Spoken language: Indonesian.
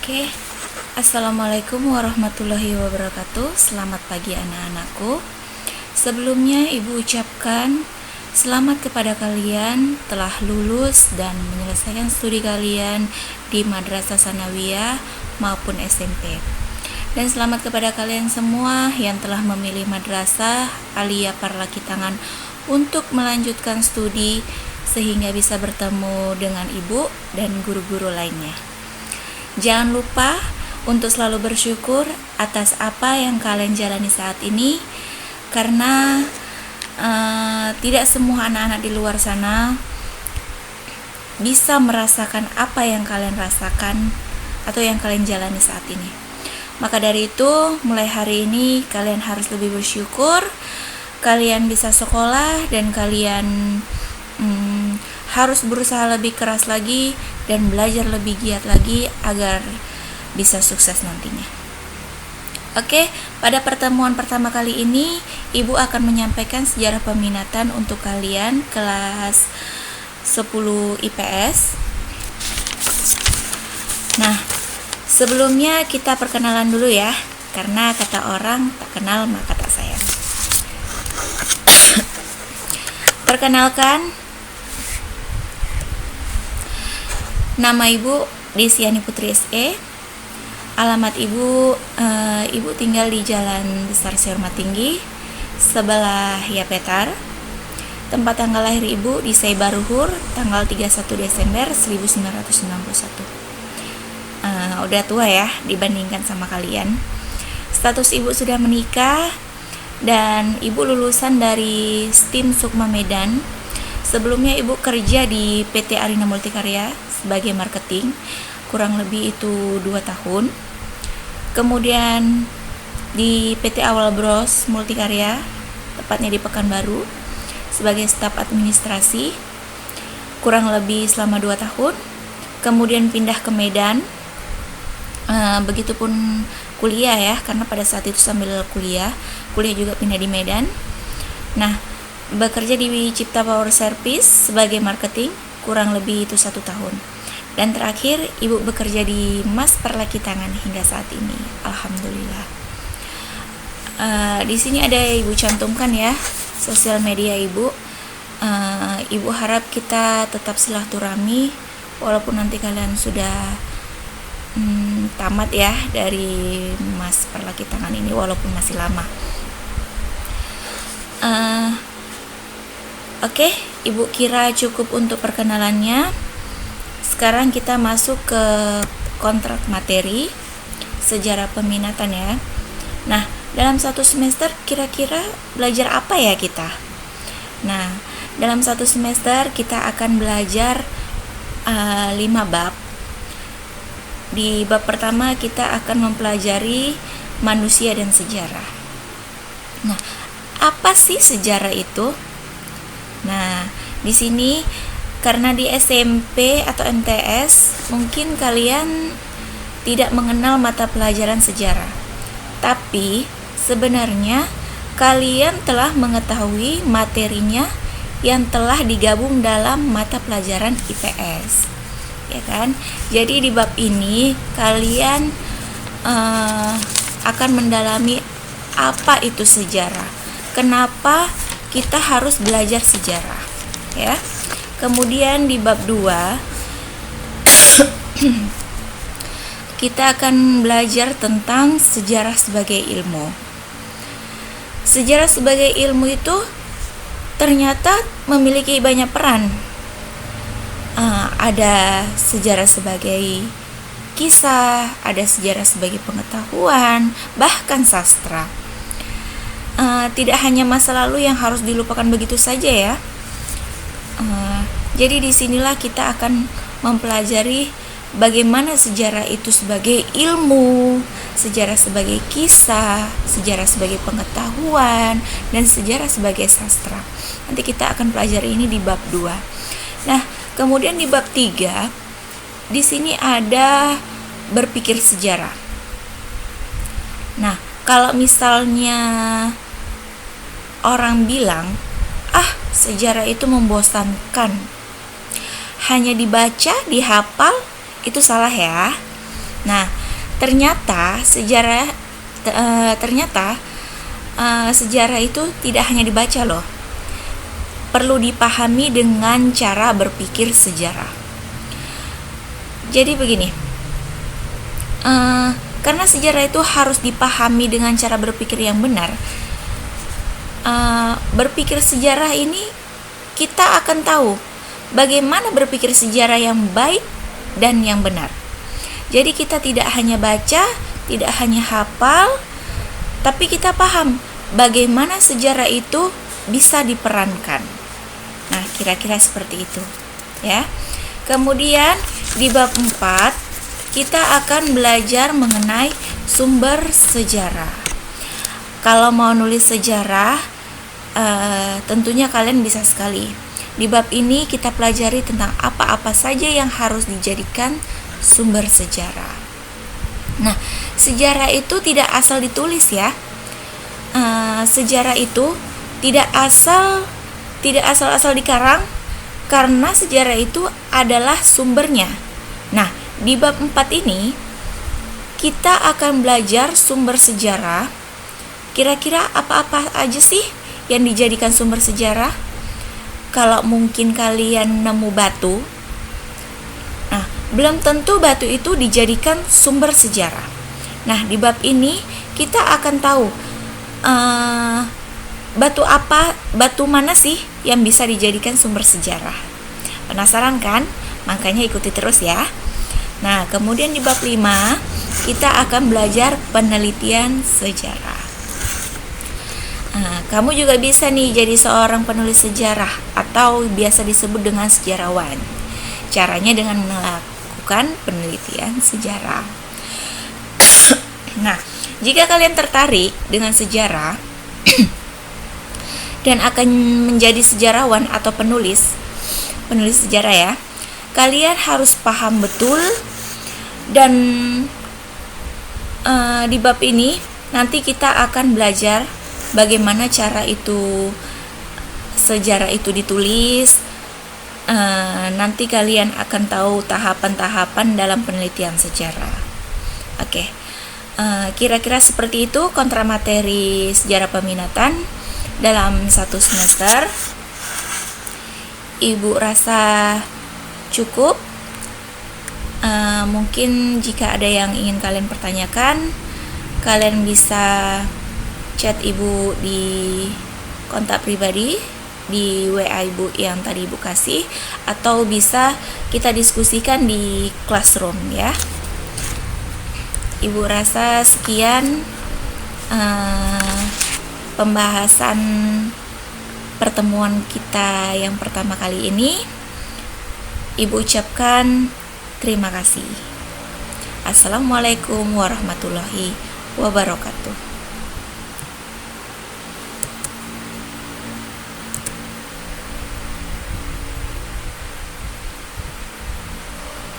Oke, Assalamualaikum warahmatullahi wabarakatuh. Selamat pagi anak-anakku. Sebelumnya Ibu ucapkan selamat kepada kalian telah lulus dan menyelesaikan studi kalian di Madrasah Sanawiyah maupun SMP. Dan selamat kepada kalian semua yang telah memilih Madrasah Aliyah Parlaki Tangan untuk melanjutkan studi sehingga bisa bertemu dengan ibu dan guru-guru lainnya. Jangan lupa untuk selalu bersyukur atas apa yang kalian jalani saat ini, karena tidak semua anak-anak di luar sana bisa merasakan apa yang kalian rasakan atau yang kalian jalani saat ini. Maka dari itu, mulai hari ini kalian harus lebih bersyukur, kalian bisa sekolah dan kalian harus berusaha lebih keras lagi dan belajar lebih giat lagi agar bisa sukses nantinya. Oke, pada pertemuan pertama kali ini Ibu akan menyampaikan sejarah peminatan untuk kalian kelas 10 IPS. Nah, sebelumnya kita perkenalan dulu ya, karena kata orang tak kenal maka tak sayang. Perkenalkan, nama Ibu Desiani Putri SE. Alamat Ibu tinggal di Jalan Besar Sehormat Tinggi, sebelah Yapetar. Tempat tanggal lahir Ibu di Seibaruhur, tanggal 31 Desember 1991. Udah tua ya dibandingkan sama kalian. Status Ibu sudah menikah dan Ibu lulusan dari STIM Sukma Medan. Sebelumnya Ibu kerja di PT Arina Multikarya sebagai marketing, kurang lebih itu 2 tahun. Kemudian di PT Awal Bros Multikarya, tepatnya di Pekanbaru, sebagai staf administrasi, kurang lebih selama 2 tahun. Kemudian pindah ke Medan, begitupun kuliah ya, karena pada saat itu sambil kuliah juga pindah di Medan. Nah, bekerja di Cipta Power Service sebagai marketing, kurang lebih itu 1 tahun. Dan terakhir Ibu bekerja di Mas Parlaki Tangan hingga saat ini. Alhamdulillah. Di sini ada Ibu cantumkan ya sosial media Ibu. Ibu harap kita tetap silaturahmi walaupun nanti kalian sudah tamat ya dari Mas Parlaki Tangan ini, walaupun masih lama. Oke, Ibu kira cukup untuk perkenalannya. Sekarang kita masuk ke kontrak materi sejarah peminatan ya. Nah, dalam 1 semester kira-kira belajar apa ya kita? Nah, dalam 1 semester kita akan belajar 5 bab. Di bab pertama kita akan mempelajari manusia dan sejarah. Nah, apa sih sejarah itu? Nah, di sini karena di SMP atau MTS mungkin kalian tidak mengenal mata pelajaran sejarah, tapi sebenarnya kalian telah mengetahui materinya yang telah digabung dalam mata pelajaran IPS, ya kan? Jadi di bab ini kalian akan mendalami apa itu sejarah, kenapa kita harus belajar sejarah, ya. Kemudian di bab 2 kita akan belajar tentang sejarah sebagai ilmu. Sejarah sebagai ilmu itu ternyata memiliki banyak peran. Ada sejarah sebagai kisah, ada sejarah sebagai pengetahuan, bahkan sastra. Tidak hanya masa lalu yang harus dilupakan begitu saja ya. Jadi disinilah kita akan mempelajari bagaimana sejarah itu sebagai ilmu, sejarah sebagai kisah, sejarah sebagai pengetahuan, dan sejarah sebagai sastra. Nanti kita akan pelajari ini di bab 2. Nah, kemudian di bab 3 di sini ada berpikir sejarah. Nah, kalau misalnya orang bilang, sejarah itu membosankan, hanya dibaca, dihafal, itu salah ya. Nah, ternyata sejarah itu tidak hanya dibaca loh, perlu dipahami dengan cara berpikir sejarah. Jadi begini, karena sejarah itu harus dipahami dengan cara berpikir yang benar. Berpikir sejarah ini kita akan tahu bagaimana berpikir sejarah yang baik dan yang benar. Jadi kita tidak hanya baca, tidak hanya hafal, tapi kita paham bagaimana sejarah itu bisa diperankan. Nah, kira-kira seperti itu, ya. Kemudian di bab 4 kita akan belajar mengenai sumber sejarah. Kalau mau nulis sejarah, tentunya kalian bisa sekali. Di bab ini kita pelajari tentang apa-apa saja yang harus dijadikan sumber sejarah. Nah, sejarah itu tidak asal ditulis ya. Sejarah itu tidak asal-asal dikarang, karena sejarah itu adalah sumbernya. Nah, di bab 4 ini kita akan belajar sumber sejarah. Kira-kira apa-apa aja sih yang dijadikan sumber sejarah? Kalau mungkin kalian nemu batu, nah, belum tentu batu itu dijadikan sumber sejarah. Nah, di bab ini kita akan tahu batu mana sih yang bisa dijadikan sumber sejarah. Penasaran kan? Makanya ikuti terus ya. Nah, kemudian di bab 5 kita akan belajar penelitian sejarah. Nah, kamu juga bisa nih jadi seorang penulis sejarah atau biasa disebut dengan sejarawan. Caranya dengan melakukan penelitian sejarah. Nah, jika kalian tertarik dengan sejarah dan akan menjadi sejarawan atau penulis sejarah ya, kalian harus paham betul. Dan di bab ini nanti kita akan belajar bagaimana cara itu sejarah itu ditulis. Nanti kalian akan tahu tahapan-tahapan dalam penelitian sejarah. Oke. Kira-kira seperti itu kontra materi sejarah peminatan dalam 1 semester. Ibu rasa cukup. Mungkin jika ada yang ingin kalian pertanyakan, kalian bisa chat ibu di kontak pribadi di WA ibu yang tadi ibu kasih, atau bisa kita diskusikan di classroom ya. Ibu rasa sekian pembahasan pertemuan kita yang pertama kali ini. Ibu ucapkan terima kasih. Assalamualaikum warahmatullahi wabarakatuh.